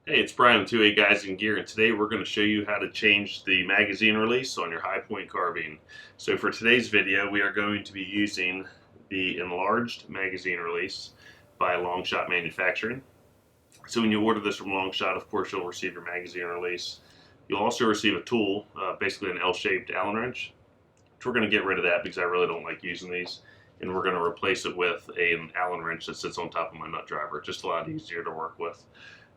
Hey, it's Brian with 28 Guys in Gear, and today we're going to show you how to change the magazine release on your high point carbine. So for today's video, we are going to be using the enlarged magazine release by Longshot Manufacturing. So when you order this from Longshot, of course, you'll receive your magazine release. You'll also receive a tool, basically an L-shaped Allen wrench, which we're going to get rid of that because I really don't like using these. And we're going to replace it with an Allen wrench that sits on top of my nut driver. Just a lot easier to work with.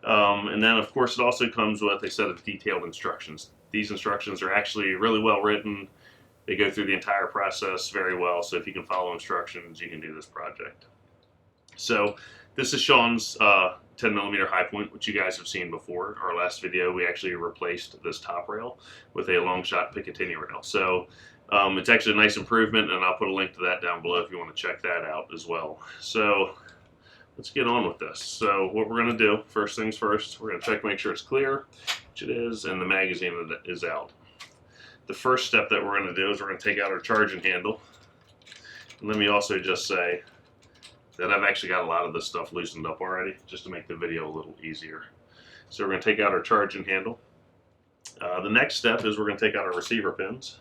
And then, of course, it also comes with a set of detailed instructions. These instructions are actually really well written. They go through the entire process very well, so if you can follow instructions, you can do this project. So this is Sean's 10mm high point, which you guys have seen before. Our last video, we actually replaced this top rail with a Longshot Picatinny rail. So it's actually a nice improvement, and I'll put a link to that down below if you want to check that out as well. So let's get on with this. So what we're going to do, first things first, we're going to check, make sure it's clear, which it is, and the magazine is out. The first step that we're going to do is we're going to take out our charging handle. And let me also just say that I've actually got a lot of this stuff loosened up already, just to make the video a little easier. So we're going to take out our charging handle. The next step is we're going to take out our receiver pins.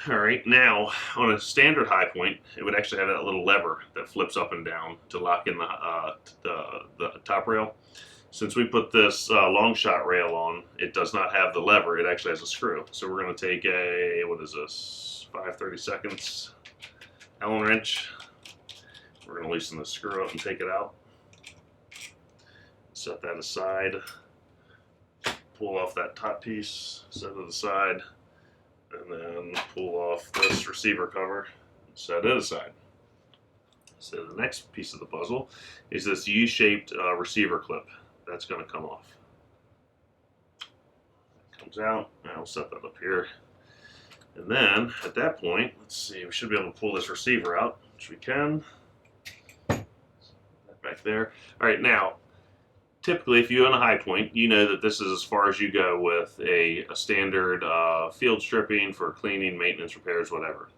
Alright, now on a standard high point, it would actually have that little lever that flips up and down to lock in the top rail. Since we put this Longshot rail on, it does not have the lever, it actually has a screw. So we're going to take a, what is this, 5/32 Allen wrench. We're going to loosen the screw up and take it out. Set that aside. Pull off that top piece, set it aside. And then pull off this receiver cover and set it aside. So the next piece of the puzzle is this U-shaped receiver clip that's going to come off. It comes out, and I'll set that up here. And then at that point, let's see, we should be able to pull this receiver out, which we can. Back there. All right, now typically, if you own a high point, you know that this is as far as you go with a standard field stripping for cleaning, maintenance, repairs, whatever.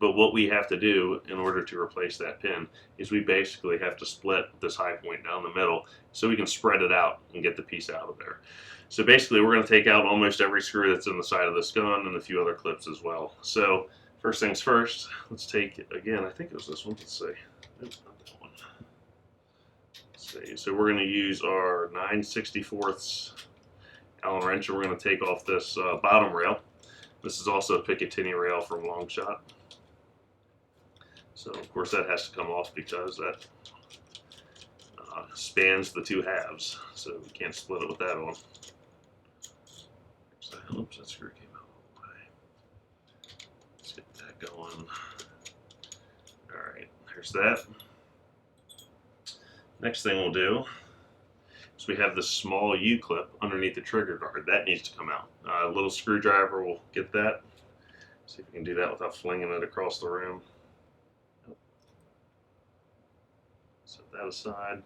But what we have to do in order to replace that pin is we basically have to split this high point down the middle so we can spread it out and get the piece out of there. So basically, we're going to take out almost every screw that's in the side of this gun and a few other clips as well. So first things first, let's take, again, I think it was this one, let's see. Oops, not that one. So we're going to use our 9/64 Allen wrench, and we're going to take off this bottom rail. This is also a Picatinny rail from Longshot. So of course that has to come off because that spans the two halves. So we can't split it with that on. So, oops, that screw came out all the way. Let's get that going. Alright, there's that. Next thing we'll do is we have this small U-clip underneath the trigger guard. That needs to come out. A little screwdriver will get that. See if we can do that without flinging it across the room. Set that aside.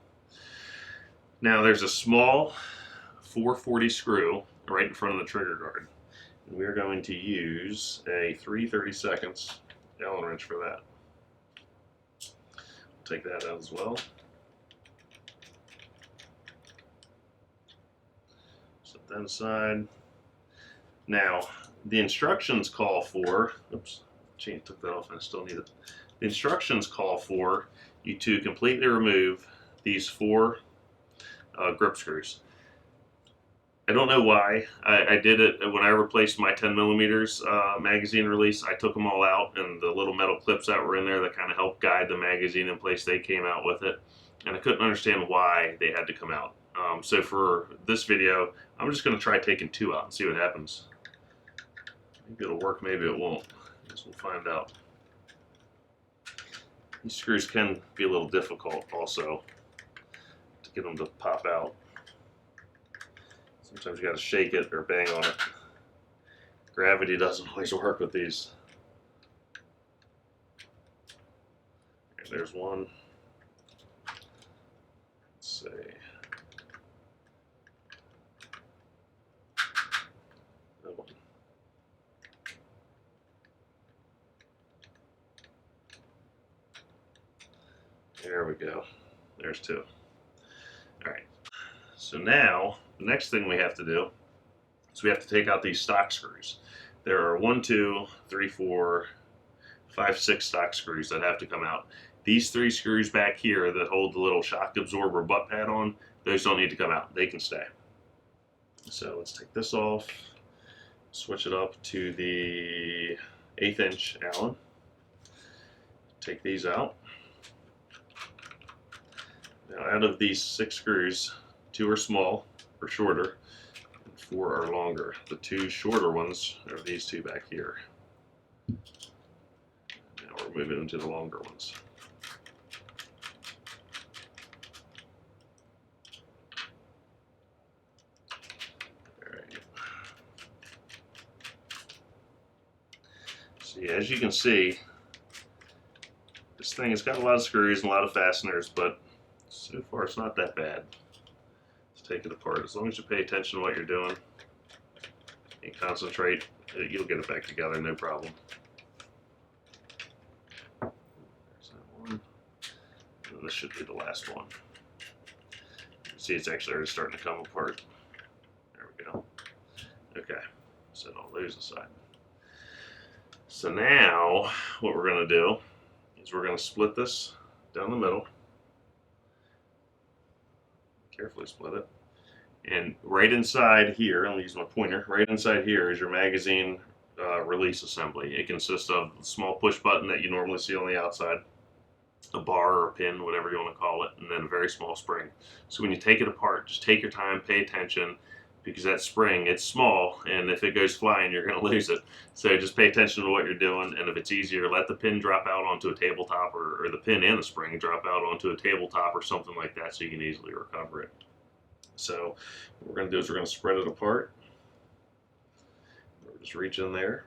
Now there's a small 440 screw right in front of the trigger guard. And we're going to use a 3/32 Allen wrench for that. We'll take that out as well. That aside. Now, the instructions call for, oops, chain took that off and I still need it. The instructions call for you to completely remove these 4 grip screws. I don't know why. I did it when I replaced my 10mm magazine release. I took them all out, and the little metal clips that were in there that kind of helped guide the magazine in place, they came out with it. And I couldn't understand why they had to come out. So for this video, I'm just going to try taking 2 out and see what happens. Maybe it'll work, maybe it won't. I guess we'll find out. These screws can be a little difficult also to get them to pop out. Sometimes you got to shake it or bang on it. Gravity doesn't always work with these. And there's one. Let's see. There we go. There's 2. Alright, So now, the next thing we have to do is we have to take out these stock screws. There are 1, 2, 3, 4, 5, 6 stock screws that have to come out. These 3 screws back here that hold the little shock absorber butt pad on, those don't need to come out. They can stay. So let's take this off, switch it up to the 1/8 inch Allen. Take these out. Now out of these 6 screws, 2 are small or shorter, and 4 are longer. The 2 shorter ones are these 2 back here. Now we're moving into the longer ones. See, as you can see, this thing has got a lot of screws and a lot of fasteners, but so far it's not that bad. Let's take it apart. As long as you pay attention to what you're doing and concentrate, you'll get it back together, no problem. There's that one. And this should be the last one. You can see it's actually already starting to come apart. There we go. Okay, set all those aside. So now what we're going to do is we're going to split this down the middle. Carefully split it. And right inside here, I'm going to use my pointer, right inside here is your magazine release assembly. It consists of a small push button that you normally see on the outside, a bar or a pin, whatever you want to call it, and then a very small spring. So when you take it apart, just take your time, pay attention, because that spring, it's small, and if it goes flying, you're going to lose it. So just pay attention to what you're doing, and if it's easier, let the pin drop out onto a tabletop, or the pin and the spring drop out onto a tabletop or something like that so you can easily recover it. So what we're going to do is we're going to spread it apart. We'll just reach in there,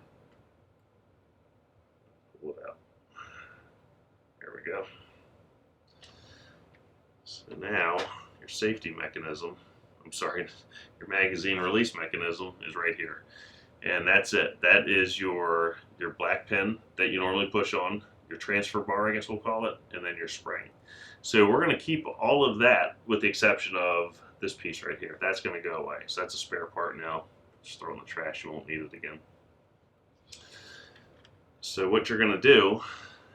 pull it out. There we go. So now your safety mechanism, your magazine release mechanism is right here. And that's it. That is your black pin that you normally push on, your transfer bar, I guess we'll call it, and then your spring. So we're going to keep all of that with the exception of this piece right here. That's going to go away. So that's a spare part now. Just throw it in the trash. You won't need it again. So what you're going to do,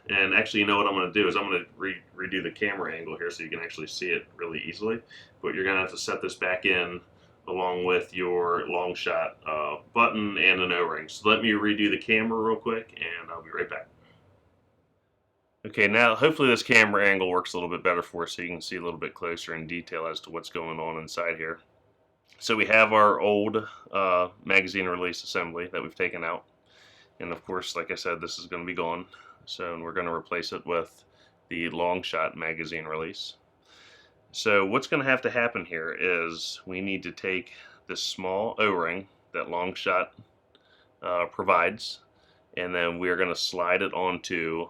and actually you know what I'm going to do, is I'm going to redo the camera angle here so you can actually see it really easily. But you're going to have to set this back in along with your long shot button and an O-ring. So let me redo the camera real quick and I'll be right back. Okay, now hopefully this camera angle works a little bit better for us so you can see a little bit closer in detail as to what's going on inside here. So we have our old magazine release assembly that we've taken out. And of course, like I said, this is going to be gone. So we're going to replace it with the long shot magazine release. So what's going to happen here is we need to take this small O-ring that long shot provides, and then we're going to slide it onto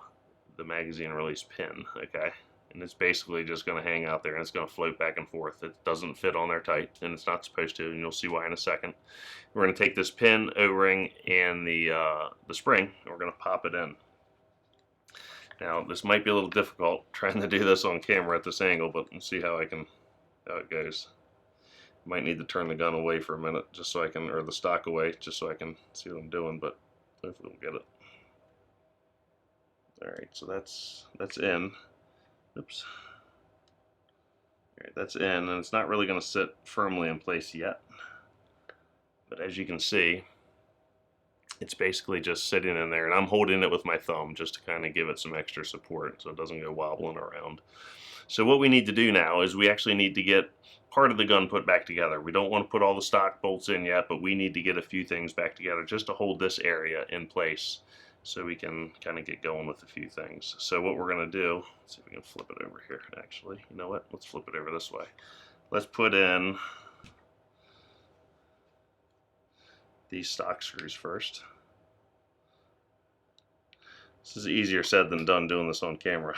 the magazine release pin, okay? And it's basically just going to hang out there and it's going to float back and forth. It doesn't fit on there tight, and it's not supposed to, and you'll see why in a second. We're going to take this pin, O-ring, and the spring, and we're going to pop it in. Now, this might be a little difficult trying to do this on camera at this angle, but we'll see how it goes. Might need to turn the gun away for a minute just so I can, or the stock away, just so I can see what I'm doing, but hopefully we'll get it. Alright, so that's in. Oops. Alright, that's in, and it's not really going to sit firmly in place yet. But as you can see, it's basically just sitting in there, and I'm holding it with my thumb just to kind of give it some extra support so it doesn't go wobbling around. So what we need to do now is we actually need to get part of the gun put back together. We don't want to put all the stock bolts in yet, but we need to get a few things back together just to hold this area in place so we can kind of get going with a few things. So what we're going to do, let's see if we can flip it over here actually. You know what? Let's flip it over this way. Let's put in these stock screws first. This is easier said than done doing this on camera.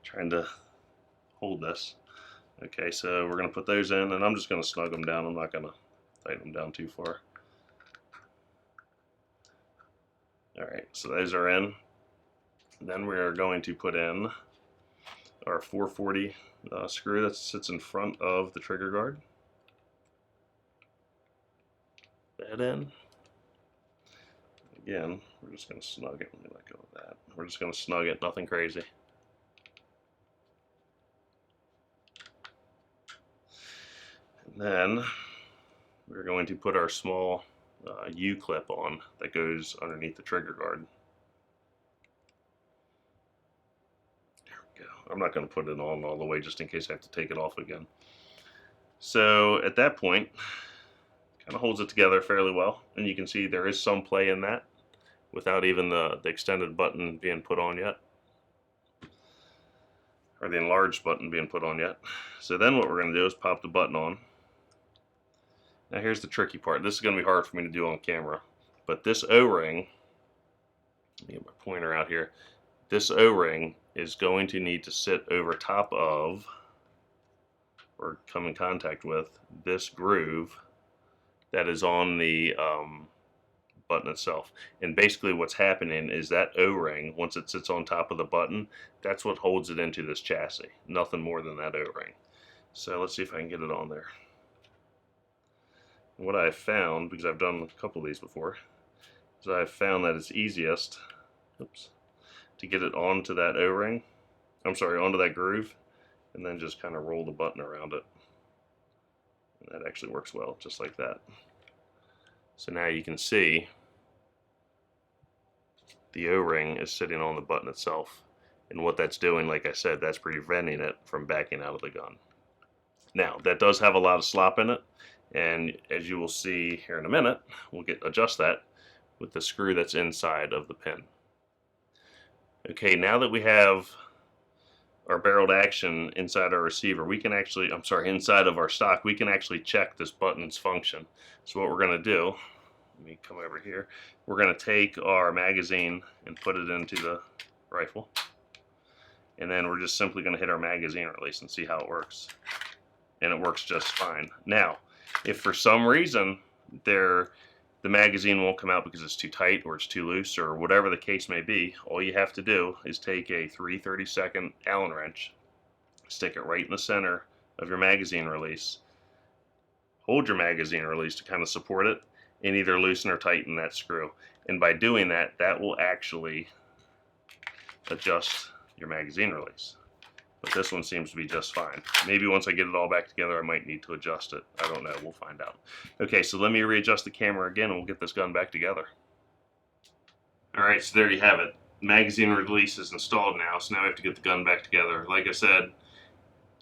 Trying to hold this. Okay, so we're going to put those in, and I'm just going to snug them down. I'm not going to tighten them down too far. Alright, so those are in. Then we are going to put in our 440 screw that sits in front of the trigger guard. that in. Again, we're just going to snug it. Let me let go of that. We're just going to snug it, nothing crazy. And then we're going to put our small U-clip on that goes underneath the trigger guard. There we go. I'm not going to put it on all the way just in case I have to take it off again. So at that point, kind of holds it together fairly well, and you can see there is some play in that without even the extended button being put on yet, or the enlarged button being put on yet. So then what we're going to do is pop the button on. Now here's the tricky part. This is going to be hard for me to do on camera, but this O-ring, let me get my pointer out here, this O-ring is going to need to sit over top of, or come in contact with, this groove that is on the button itself. And basically what's happening is that O-ring, once it sits on top of the button, that's what holds it into this chassis. Nothing more than that O-ring. So let's see if I can get it on there. What I've found, because I've done a couple of these before, is I've found that it's easiest, to get it onto that O-ring, onto that groove, and then just kind of roll the button around it. And that actually works well, just like that. So now you can see the O-ring is sitting on the button itself. And what that's doing, like I said, that's preventing it from backing out of the gun. Now, that does have a lot of slop in it. And as you will see here in a minute, we'll adjust that with the screw that's inside of the pin. Okay, now that we have our barreled action inside our receiver, we can actually, inside of our stock, we can actually check this button's function. So what we're going to do, let me come over here, we're going to take our magazine and put it into the rifle. And then we're just simply going to hit our magazine release and see how it works. And it works just fine. Now, if for some reason the magazine won't come out because it's too tight or it's too loose or whatever the case may be, all you have to do is take a 3/32 Allen wrench, stick it right in the center of your magazine release, hold your magazine release to kind of support it, and either loosen or tighten that screw. And by doing that, that will actually adjust your magazine release. But this one seems to be just fine. Maybe once I get it all back together, I might need to adjust it. I don't know. We'll find out. Okay, so let me readjust the camera again, and we'll get this gun back together. All right, so there you have it. Magazine release is installed now, so now we have to get the gun back together. Like I said,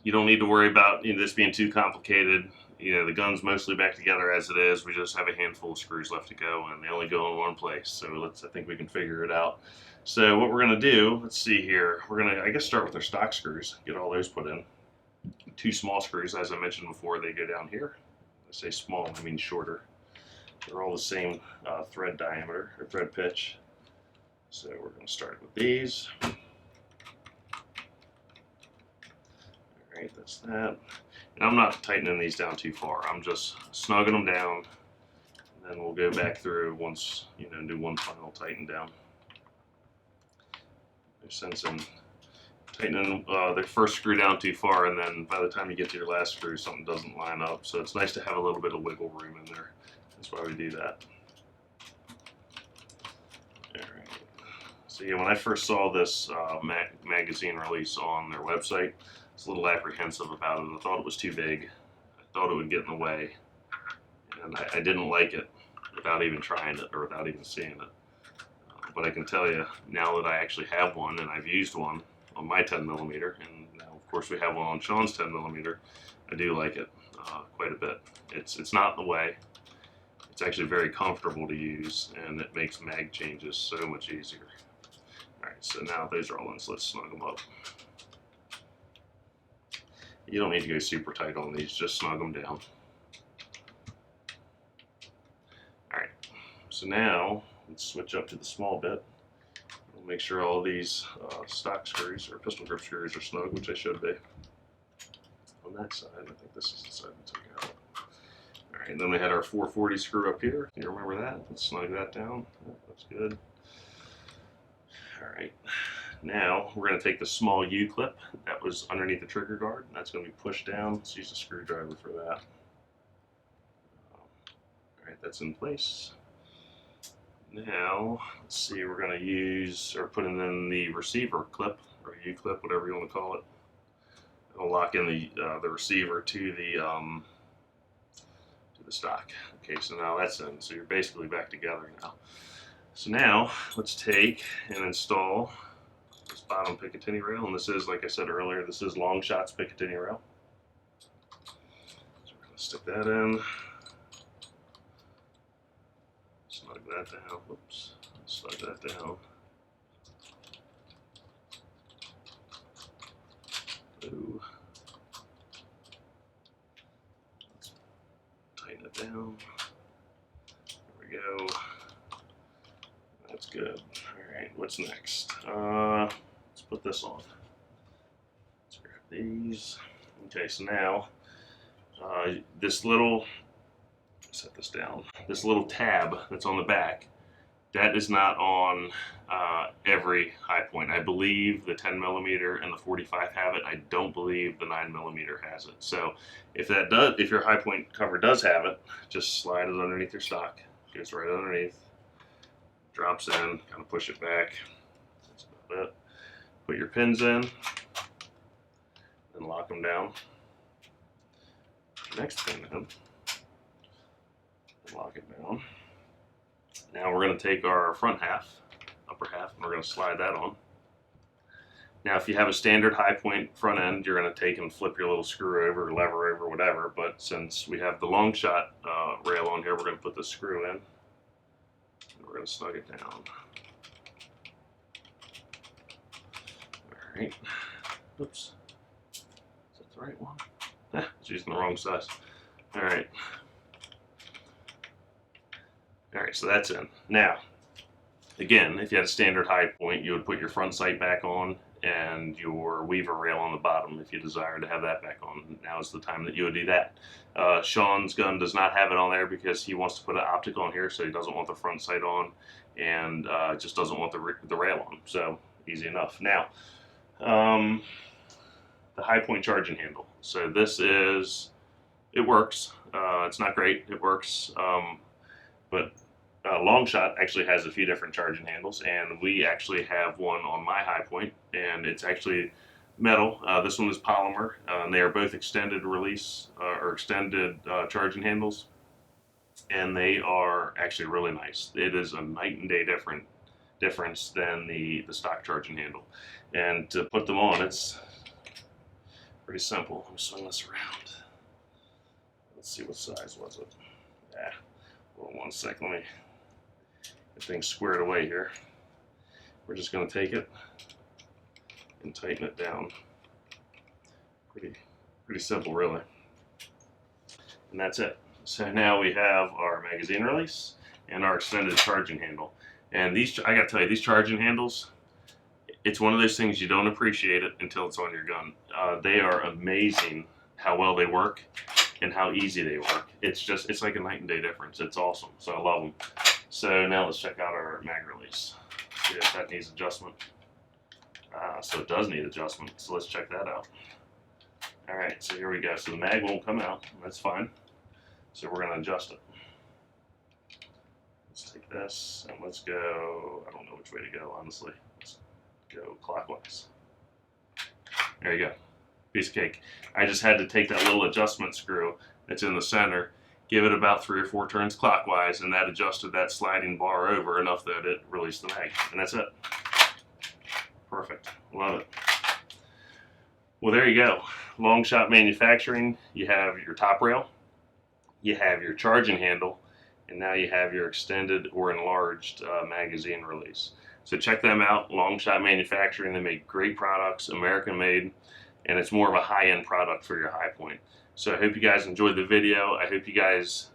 you don't need to worry about this being too complicated. The gun's mostly back together as it is. We just have a handful of screws left to go, and they only go in one place. So I think we can figure it out. So what we're going to do, let's see here. We're going to, I guess, start with our stock screws. Get all those put in. 2 small screws, as I mentioned before, they go down here. I say small, I mean shorter. They're all the same thread diameter, or thread pitch. So we're going to start with these. Alright, that's that. And I'm not tightening these down too far. I'm just snugging them down. And then we'll go back through once, do one final tighten down. No sense in tightening the first screw down too far, and then by the time you get to your last screw, something doesn't line up. So it's nice to have a little bit of wiggle room in there. That's why we do that. Alright. So yeah, when I first saw this magazine release on their website, I was a little apprehensive about it. I thought it was too big. I thought it would get in the way. And I didn't like it without even trying it or without even seeing it. But I can tell you, now that I actually have one and I've used one on my 10mm, and now of course we have one on Sean's 10mm, I do like it quite a bit. It's not in the way. It's actually very comfortable to use, and it makes mag changes so much easier. Alright, so now those are all in, so let's snug them up. You don't need to go super tight on these, just snug them down. Alright, so now let's switch up to the small bit. We'll make sure all these stock screws or pistol grip screws are snug, which they should be. On that side, I think this is the side we took out. Alright, and then we had our 440 screw up here. You remember that? Let's snug that down. That's good. Alright, now we're going to take the small U-clip that was underneath the trigger guard. That's going to be pushed down. Let's use a screwdriver for that. Alright, that's in place. Now, let's see, we're going to use, or put in the receiver clip, or U-clip, whatever you want to call it. It'll lock in the receiver to the stock. Okay, so now that's in. So you're basically back together now. So now, let's take and install this bottom Picatinny rail, and this is, like I said earlier, this is Longshot's Picatinny rail. So we're going to stick that in. Slug that down. Whoops. Slug that down. Ooh. Let's tighten it down. There we go. That's good. Alright, what's next? Let's put this on. Let's grab these. Okay, so now this little, set this down, this little tab that's on the back, that is not on every high point. I believe the 10mm and the 45 have it. I don't believe the 9mm has it. So if that does, if your high point cover does have it, just slide it underneath your stock. Goes right underneath, drops in, kind of push it back. That's about it. Put your pins in, and lock them down. Next pin in. Lock it down. Now we're going to take our front half, upper half, and we're going to slide that on. Now if you have a standard high point front end, you're going to take and flip your little screw over, lever over, whatever, but since we have the Longshot rail on here, we're going to put the screw in. And we're going to snug it down. Alright. Oops. Is that the right one? I was using the wrong size. Alright. Alright, so that's in. Now, again, if you had a standard high point, you would put your front sight back on and your weaver rail on the bottom if you desire to have that back on. Now is the time that you would do that. Sean's gun does not have it on there because he wants to put an optic on here, so he doesn't want the front sight on and just doesn't want the rail on. So, easy enough. Now, the high point charging handle. So this is, it works. It's not great, it works. But Longshot actually has a few different charging handles, and we actually have one on my high point, and it's actually metal. This one is polymer, and they are both extended release or extended charging handles, and they are actually really nice. It is a night and day difference than the stock charging handle. And to put them on, it's pretty simple. Let me swing this around. Let's see, what size was it? Yeah. Hold on one sec, let me get things squared away here. We're just going to take it and tighten it down. Pretty simple, really. And that's it. So now we have our magazine release and our extended charging handle. And these, I gotta tell you, these charging handles, it's one of those things you don't appreciate it until it's on your gun. They are amazing how well they work and how easy they work. It's like a night and day difference. It's awesome. So I love them. So now let's check out our mag release. See if that needs adjustment. So it does need adjustment. So let's check that out. All right, so here we go. So the mag won't come out. That's fine. So we're going to adjust it. Let's take this and let's go, I don't know which way to go, honestly. Let's go clockwise. There you go. Piece of cake. I just had to take that little adjustment screw that's in the center, give it about 3 or 4 turns clockwise, and that adjusted that sliding bar over enough that it released the mag. And that's it. Perfect. Love it. Well, there you go. Longshot Manufacturing. You have your top rail, you have your charging handle, and now you have your extended or enlarged magazine release. So check them out, Longshot Manufacturing. They make great products, American made, and it's more of a high-end product for your high point. So I hope you guys enjoyed the video. I hope you guys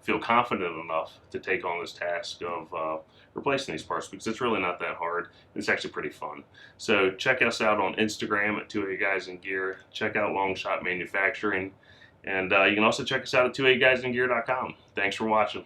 feel confident enough to take on this task of replacing these parts, because it's really not that hard. It's actually pretty fun. So check us out on Instagram at 2A Guys in Gear. Check out Longshot Manufacturing. And you can also check us out at 2aguysingear.com. Thanks for watching.